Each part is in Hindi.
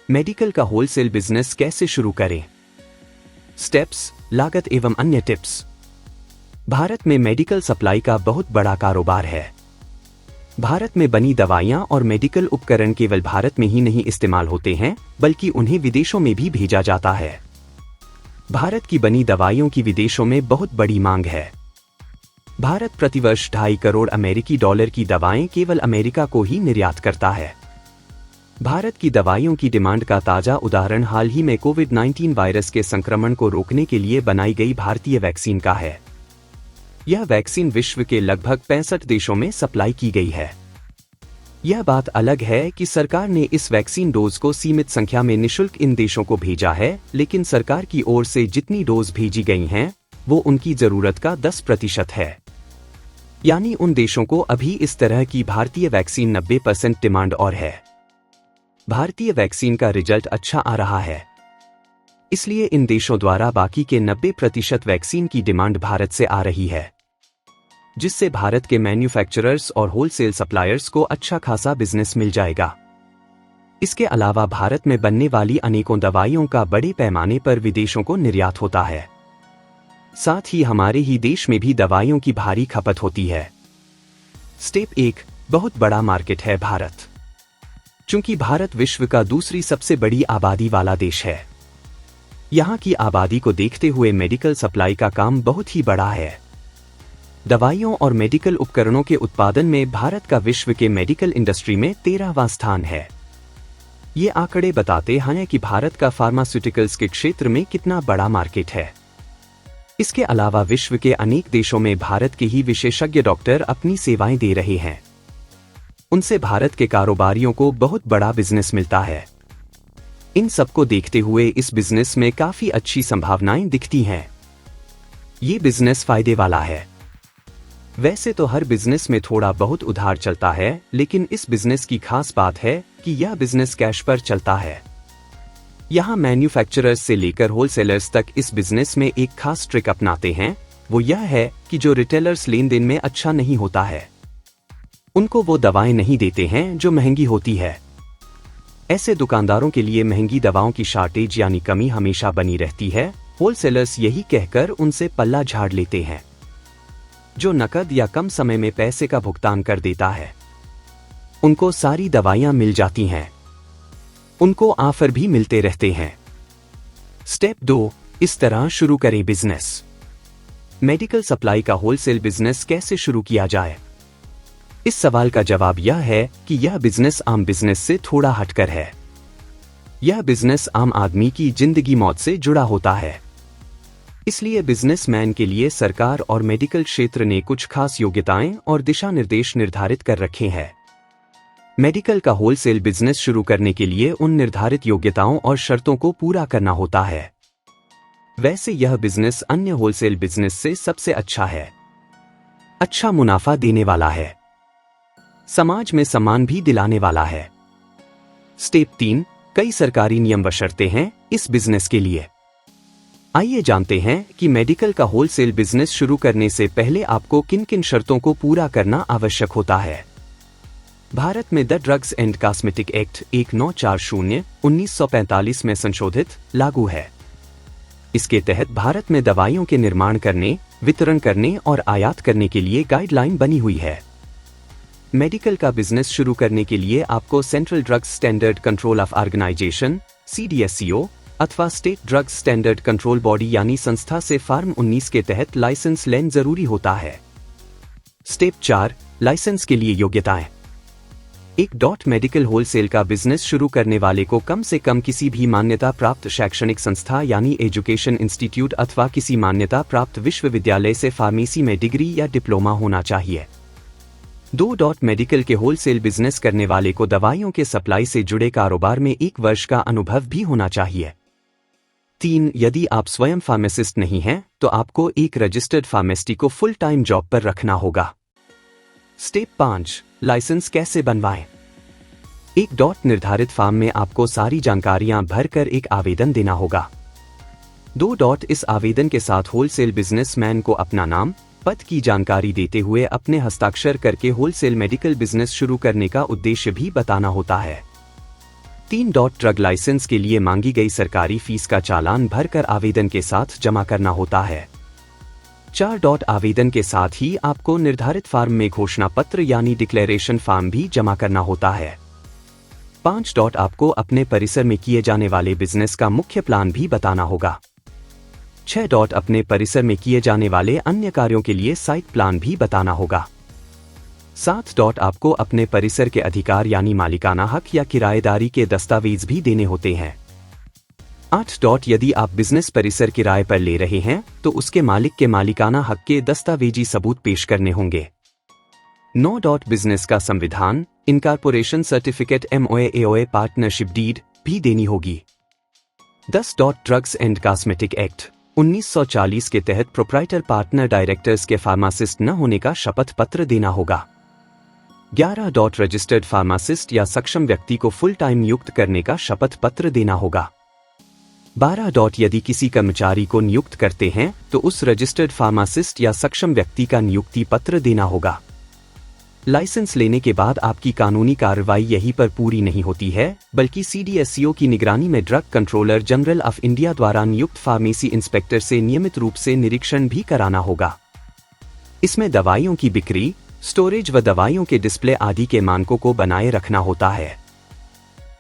मेडिकल का होलसेल बिजनेस कैसे शुरू करें? स्टेप्स, लागत एवं अन्य टिप्स। भारत में मेडिकल सप्लाई का बहुत बड़ा कारोबार है। भारत में बनी दवाइयां और मेडिकल उपकरण केवल भारत में ही नहीं इस्तेमाल होते हैं, बल्कि उन्हें विदेशों में भी भेजा जाता है। भारत की बनी दवाइयों की विदेशों में बहुत बड़ी मांग है। भारत प्रतिवर्ष 2.5 करोड़ अमेरिकी डॉलर की दवाएं केवल अमेरिका को ही निर्यात करता है। भारत की दवाइयों की डिमांड का ताजा उदाहरण हाल ही में कोविड-19 वायरस के संक्रमण को रोकने के लिए बनाई गई भारतीय वैक्सीन का है। यह वैक्सीन विश्व के लगभग 65 देशों में सप्लाई की गई है। यह बात अलग है कि सरकार ने इस वैक्सीन डोज को सीमित संख्या में निःशुल्क इन देशों को भेजा है, लेकिन सरकार की ओर से जितनी डोज भेजी गई हैं, वो उनकी जरूरत का 10% है। यानी उन देशों को अभी इस तरह की भारतीय वैक्सीन 90% डिमांड और है। भारतीय वैक्सीन का रिजल्ट अच्छा आ रहा है, इसलिए इन देशों द्वारा बाकी के 90% वैक्सीन की डिमांड भारत से आ रही है, जिससे भारत के मैन्युफैक्चरर्स और होलसेल सप्लायर्स को अच्छा खासा बिजनेस मिल जाएगा। इसके अलावा भारत में बनने वाली अनेकों दवाइयों का बड़े पैमाने पर विदेशों को निर्यात होता है। साथ ही हमारे ही देश में भी दवाइयों की भारी खपत होती है। स्टेप 1, बहुत बड़ा मार्केट है भारत। चूंकि भारत विश्व का दूसरी सबसे बड़ी आबादी वाला देश है, यहाँ की आबादी को देखते हुए मेडिकल सप्लाई का काम बहुत ही बड़ा है। दवाइयों और मेडिकल उपकरणों के उत्पादन में भारत का विश्व के मेडिकल इंडस्ट्री में 13वां स्थान है। ये आंकड़े बताते हैं कि भारत का फार्मास्यूटिकल्स के क्षेत्र में कितना बड़ा मार्केट है। इसके अलावा विश्व के अनेक देशों में भारत के ही विशेषज्ञ डॉक्टर अपनी सेवाएं दे रहे हैं। उनसे भारत के कारोबारियों को बहुत बड़ा बिजनेस मिलता है। इन सबको देखते हुए इस बिजनेस में काफी अच्छी संभावनाएं दिखती हैं। ये बिजनेस फायदे वाला है। वैसे तो हर बिजनेस में थोड़ा बहुत उधार चलता है, लेकिन इस बिजनेस की खास बात है कि यह बिजनेस कैश पर चलता है। यहाँ मैन्युफैक्चरर्स से लेकर होलसेलर्स तक इस बिजनेस में एक खास ट्रिक अपनाते हैं। वो यह है कि जो रिटेलर्स लेन देन में अच्छा नहीं होता है, उनको वो दवाएं नहीं देते हैं जो महंगी होती है। ऐसे दुकानदारों के लिए महंगी दवाओं की शॉर्टेज यानी कमी हमेशा बनी रहती है। होलसेलर्स यही कहकर उनसे पल्ला झाड़ लेते हैं। जो नकद या कम समय में पैसे का भुगतान कर देता है, उनको सारी दवाइयां मिल जाती हैं। उनको ऑफर भी मिलते रहते हैं। स्टेप 2, इस तरह शुरू करें बिजनेस। मेडिकल सप्लाई का होलसेल बिजनेस कैसे शुरू किया जाए? इस सवाल का जवाब यह है कि यह बिजनेस आम बिजनेस से थोड़ा हटकर है। यह बिजनेस आम आदमी की जिंदगी मौत से जुड़ा होता है। इसलिए बिजनेसमैन के लिए सरकार और मेडिकल क्षेत्र ने कुछ खास योग्यताएं और दिशा निर्देश निर्धारित कर रखे हैं। मेडिकल का होलसेल बिजनेस शुरू करने के लिए उन निर्धारित योग्यताओं और शर्तों को पूरा करना होता है। वैसे यह बिजनेस अन्य होलसेल बिजनेस से सबसे अच्छा है। अच्छा मुनाफा देने वाला है। समाज में सम्मान भी दिलाने वाला है। स्टेप 3, कई सरकारी नियम व शर्तें हैं इस बिजनेस के लिए। आइए जानते हैं कि मेडिकल का होलसेल बिजनेस शुरू करने से पहले आपको किन किन शर्तों को पूरा करना आवश्यक होता है। भारत में the drugs and cosmetic act 1940 1945 में संशोधित लागू है। इसके तहत भारत में दवाइयों के निर्माण करने, वितरण करने और आयात करने के लिए गाइडलाइन बनी हुई है। मेडिकल का बिजनेस शुरू करने के लिए आपको central drugs standard control of organisation CDSCO अथवा state drugs standard control body यानी संस्था से फार्म 19 के तहत लाइसेंस लेना जरूरी होता है। स्टेप 4, लाइसेंस के लिए योग्यताएं। एक मेडिकल होलसेल का बिजनेस शुरू करने वाले को कम से कम किसी भी मान्यता प्राप्त शैक्षणिक संस्था यानी एजुकेशन इंस्टीट्यूट अथवा किसी मान्यता प्राप्त विश्वविद्यालय से फार्मेसी में डिग्री या डिप्लोमा होना चाहिए। मेडिकल के होलसेल बिजनेस करने वाले को दवाइयों के सप्लाई से जुड़े कारोबार में 1 वर्ष का अनुभव भी होना चाहिए। 3, यदि आप स्वयं फार्मासिस्ट नहीं हैं, तो आपको एक रजिस्टर्ड फार्मेसिस्ट को फुल टाइम जॉब पर रखना होगा। स्टेप 5, लाइसेंस कैसे बनवाएं? एक निर्धारित फॉर्म में आपको सारी जानकारियां भरकर एक आवेदन देना होगा। 2 इस आवेदन के साथ होलसेल बिजनेसमैन को अपना नाम, पद की जानकारी देते हुए अपने हस्ताक्षर करके होलसेल मेडिकल बिजनेस शुरू करने का उद्देश्य भी बताना होता है। 3. ड्रग लाइसेंस के लिए मांगी गई सरकारी फीस का चालान भरकर आवेदन के साथ जमा करना होता है। 4. आवेदन के साथ ही आपको निर्धारित फॉर्म में घोषणा पत्र यानी डिक्लेरेशन फॉर्म भी जमा करना होता है। 5. आपको अपने परिसर में किए जाने वाले बिजनेस का मुख्य प्लान भी बताना होगा। 6. अपने परिसर में किए जाने वाले अन्य कार्यों के लिए साइट प्लान भी बताना होगा। 7. आपको अपने परिसर के अधिकार यानी मालिकाना हक या किराएदारी के दस्तावेज भी देने होते हैं। 8. यदि आप बिजनेस परिसर किराए पर ले रहे हैं तो उसके मालिक के मालिकाना हक के दस्तावेजी सबूत पेश करने होंगे। 9. बिजनेस का संविधान, incorporation certificate, MOA, AOA, partnership deed भी देनी होगी। 10. ड्रग्स एंड कॉस्मेटिक एक्ट 1940 के तहत प्रोप्राइटर पार्टनर डायरेक्टर्स के फार्मासिस्ट न होने का शपथ पत्र देना होगा। 11. रजिस्टर्ड फार्मासिस्ट या सक्षम व्यक्ति को फुल टाइम नियुक्त करने का शपथ पत्र देना होगा। 12. यदि किसी कर्मचारी को नियुक्त करते हैं तो उस रजिस्टर्ड फार्मासिस्ट या सक्षम व्यक्ति का नियुक्ति पत्र देना होगा। लाइसेंस लेने के बाद आपकी कानूनी कार्रवाई यहीं पर पूरी नहीं होती है, बल्कि CDSCO की निगरानी में drug controller general of India द्वारा नियुक्त फार्मेसी इंस्पेक्टर से नियमित रूप से निरीक्षण भी कराना होगा। इसमें दवाइयों की बिक्री, स्टोरेज व दवाइयों के डिस्प्ले आदि के मानकों को बनाए रखना होता है।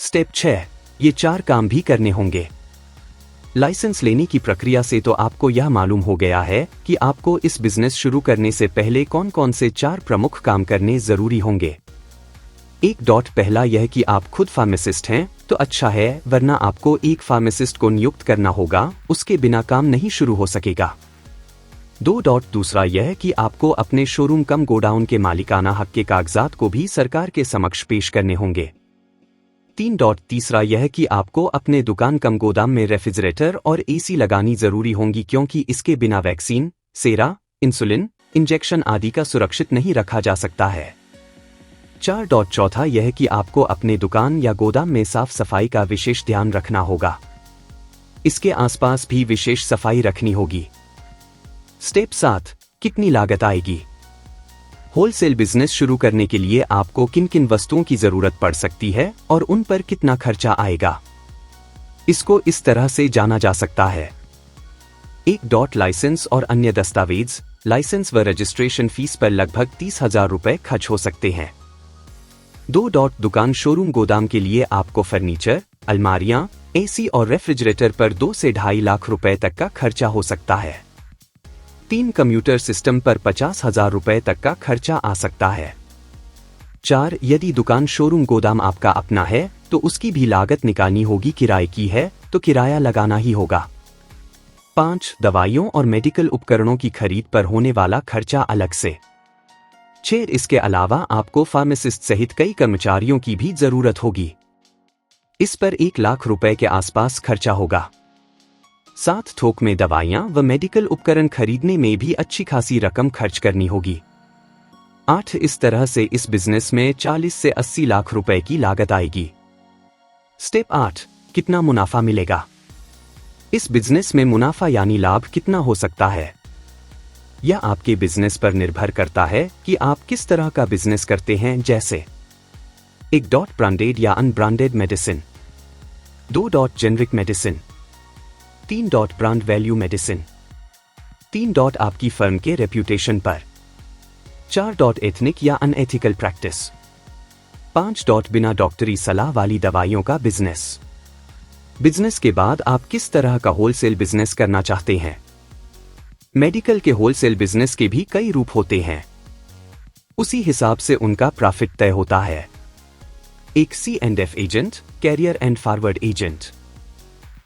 स्टेप 6, ये 4 काम भी करने होंगे। लाइसेंस लेने की प्रक्रिया से तो आपको यह मालूम हो गया है कि आपको इस बिजनेस शुरू करने से पहले कौन कौन से 4 प्रमुख काम करने जरूरी होंगे। 1. पहला यह कि आप खुद फार्मासिस्ट हैं तो अच्छा है, वरना आपको एक फार्मासिस्ट को नियुक्त करना होगा, उसके बिना काम नहीं शुरू हो सकेगा। 2. दूसरा यह कि आपको अपने शोरूम कम गोडाउन के मालिकाना हक के कागजात को भी सरकार के समक्ष पेश करने होंगे। 3. तीसरा यह कि आपको अपने दुकान कम गोदाम में रेफ्रिजरेटर और AC लगानी जरूरी होंगी, क्योंकि इसके बिना वैक्सीन, सेरा, इंसुलिन, इंजेक्शन आदि का सुरक्षित नहीं रखा जा सकता है। 4. चौथा यह कि आपको अपने दुकान या गोदाम में साफ सफाई का विशेष ध्यान रखना होगा। इसके आसपास भी विशेष सफाई रखनी होगी। स्टेप 7, कितनी लागत आएगी। होलसेल बिजनेस शुरू करने के लिए आपको किन किन वस्तुओं की जरूरत पड़ सकती है और उन पर कितना खर्चा आएगा, इसको इस तरह से जाना जा सकता है। 1. लाइसेंस और अन्य दस्तावेज। लाइसेंस व रजिस्ट्रेशन फीस पर लगभग 30,000 रुपए खर्च हो सकते हैं। 2. दुकान शोरूम गोदाम के लिए आपको फर्नीचर, अलमारियां, AC और रेफ्रिजरेटर पर 2 से 2.5 लाख रुपए तक का खर्चा हो सकता है। 3. कंप्यूटर सिस्टम पर 50,000 रुपए तक का खर्चा आ सकता है। 4. यदि दुकान शोरूम गोदाम आपका अपना है तो उसकी भी लागत निकालनी होगी, किराए की है तो किराया लगाना ही होगा। 5. दवाइयों और मेडिकल उपकरणों की खरीद पर होने वाला खर्चा अलग से। 6. इसके अलावा आपको फार्मासिस्ट सहित कई कर्मचारियों की भी जरूरत होगी, इस पर 1 लाख रुपए के आसपास खर्चा होगा। 7. थोक में दवाइयां व मेडिकल उपकरण खरीदने में भी अच्छी खासी रकम खर्च करनी होगी। 8. इस तरह से इस बिजनेस में 40 से 80 लाख रुपए की लागत आएगी। स्टेप 8, कितना मुनाफा मिलेगा। इस बिजनेस में मुनाफा यानी लाभ कितना हो सकता है, यह आपके बिजनेस पर निर्भर करता है कि आप किस तरह का बिजनेस करते हैं। जैसे 1. ब्रांडेड या unbranded medicine. 2. Generic medicine. 3. Brand value medicine. 3. आपकी फर्म के रेप्यूटेशन पर। 4. एथनिक या अनएथिकल प्रैक्टिस। 5. बिना डॉक्टरी सलाह वाली दवाइयों का बिजनेस। बिजनेस के बाद आप किस तरह का होलसेल बिजनेस करना चाहते हैं। मेडिकल के होलसेल बिजनेस के भी कई रूप होते हैं, उसी हिसाब से उनका प्रॉफिट तय होता है। 1. C&F agent, carrier and forward agent.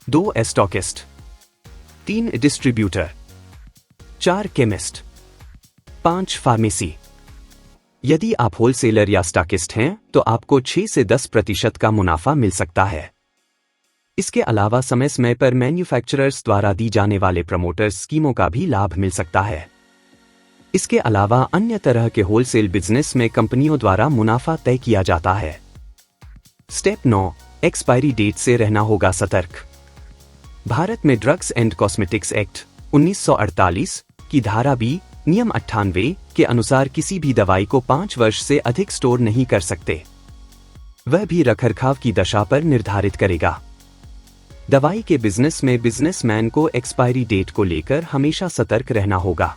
2. Stockist. 3. Distributor. 4. Chemist. 5. Pharmacy. यदि आप होलसेलर या स्टॉकिस्ट हैं तो आपको 6 से 10% का मुनाफा मिल सकता है। इसके अलावा समय समय पर मैन्युफैक्चरर्स द्वारा दी जाने वाले प्रमोटर्स स्कीमों का भी लाभ मिल सकता है। इसके अलावा अन्य तरह के होलसेल बिजनेस में कंपनियों द्वारा मुनाफा तय किया जाता है। स्टेप 9, एक्सपायरी डेट से रहना होगा सतर्क। भारत में ड्रग्स एंड कॉस्मेटिक्स एक्ट 1948 की धारा बी नियम 98 के अनुसार किसी भी दवाई को 5 वर्ष से अधिक स्टोर नहीं कर सकते। वह भी रखरखाव की दशा पर निर्धारित करेगा। दवाई के बिजनेस में बिजनेसमैन को एक्सपायरी डेट को लेकर हमेशा सतर्क रहना होगा।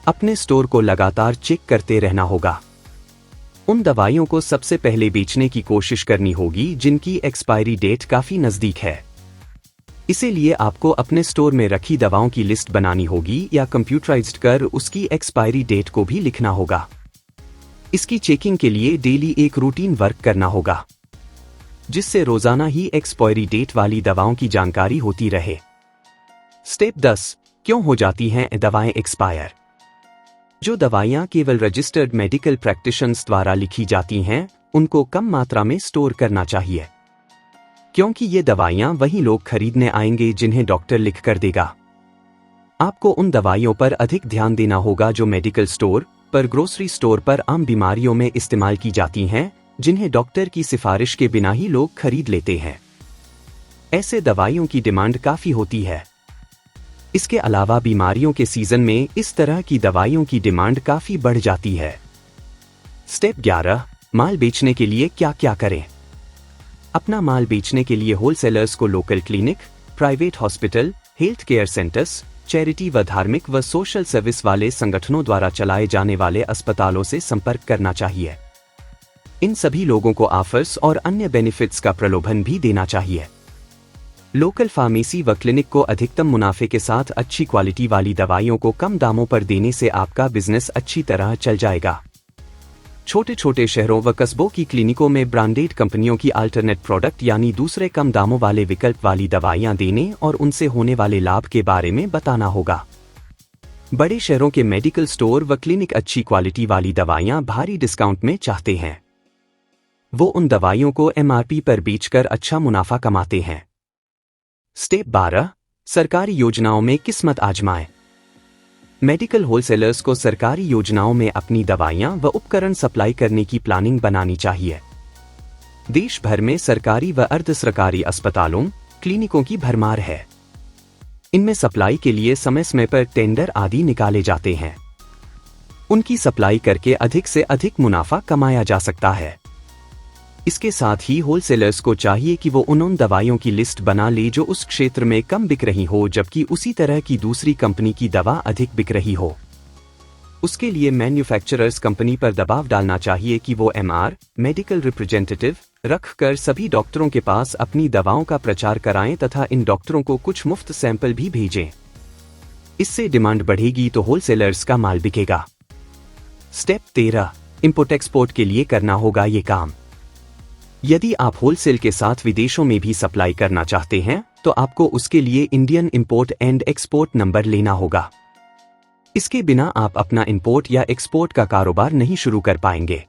अपने स्टोर को लगातार चेक करते रहना होगा। उन दवाइयों को सबसे पहले बेचने की कोशिश करनी होगी जिनकी एक्सपायरी डेट काफी नजदीक है। इसीलिए आपको अपने स्टोर में रखी दवाओं की लिस्ट बनानी होगी या कंप्यूटराइज्ड कर उसकी एक्सपायरी डेट को भी लिखना होगा। इसकी चेकिंग के लिए डेली एक रूटीन वर्क करना होगा, जिससे रोजाना ही एक्सपायरी डेट वाली दवाओं की जानकारी होती रहे। स्टेप 10, क्यों हो जाती हैं दवाएं एक्सपायर? जो दवाइयां केवल रजिस्टर्ड मेडिकल प्रैक्टिशनर्स द्वारा लिखी जाती हैं, उनको कम मात्रा में स्टोर करना चाहिए, क्योंकि ये दवाइयां वही लोग खरीदने आएंगे जिन्हें डॉक्टर लिख कर देगा। आपको उन दवाइयों पर अधिक ध्यान देना होगा जो मेडिकल स्टोर पर, ग्रोसरी स्टोर पर आम बीमारियों में इस्तेमाल की जाती हैं, जिन्हें डॉक्टर की सिफारिश के बिना ही लोग खरीद लेते हैं। ऐसे दवाइयों की डिमांड काफी होती है। इसके अलावा बीमारियों के सीजन में इस तरह की दवाइयों की डिमांड काफी बढ़ जाती है। स्टेप 11, माल बेचने के लिए क्या क्या करें? अपना माल बेचने के लिए होलसेलर्स को local clinic, private hospital, health care centres, charity व धार्मिक व सोशल सर्विस वाले संगठनों द्वारा चलाए जाने वाले अस्पतालों से संपर्क करना चाहिए। इन सभी लोगों को ऑफर्स और अन्य बेनिफिट्स का प्रलोभन भी देना चाहिए। लोकल फार्मेसी व क्लिनिक को अधिकतम मुनाफे के साथ अच्छी क्वालिटी वाली दवाइयों को कम दामों पर देने से आपका बिजनेस अच्छी तरह चल जाएगा। छोटे छोटे शहरों व कस्बों की क्लिनिकों में ब्रांडेड कंपनियों की अल्टरनेट प्रोडक्ट यानी दूसरे कम दामों वाले विकल्प वाली दवाइयां देने और उनसे होने वाले लाभ के बारे में बताना होगा। बड़े शहरों के मेडिकल स्टोर व क्लिनिक अच्छी क्वालिटी वाली दवाइयां भारी डिस्काउंट में चाहते हैं। वो उन दवाइयों को MRP पर बेचकर अच्छा मुनाफा कमाते हैं। स्टेप 12, सरकारी योजनाओं में किस्मत आजमाएं। मेडिकल होलसेलर्स को सरकारी योजनाओं में अपनी दवाइयां व उपकरण सप्लाई करने की प्लानिंग बनानी चाहिए। देश भर में सरकारी व अर्ध सरकारी अस्पतालों, क्लिनिकों की भरमार है। इनमें सप्लाई के लिए समय समय पर टेंडर आदि निकाले जाते हैं। उनकी सप्लाई करके अधिक से अधिक मुनाफा कमाया जा सकता है। इसके साथ ही होलसेलर्स को चाहिए कि वो उन दवाइयों की लिस्ट बना ले जो उस क्षेत्र में कम बिक रही हो, जबकि उसी तरह की दूसरी कंपनी की दवा अधिक बिक रही हो। उसके लिए मैन्युफैक्चरर्स कंपनी पर दबाव डालना चाहिए कि वो MR, मेडिकल रिप्रेजेंटेटिव, रख कर सभी डॉक्टरों के पास अपनी दवाओं का प्रचार कराएं तथा इन डॉक्टरों को कुछ मुफ्त सैंपल भी भेजें। इससे डिमांड बढ़ेगी तो होलसेलर्स का माल बिकेगा। स्टेप 13, इंपोर्ट एक्सपोर्ट के लिए करना होगा ये काम। यदि आप होलसेल के साथ विदेशों में भी सप्लाई करना चाहते हैं तो आपको उसके लिए Indian import and export number लेना होगा। इसके बिना आप अपना इंपोर्ट या एक्सपोर्ट का कारोबार नहीं शुरू कर पाएंगे।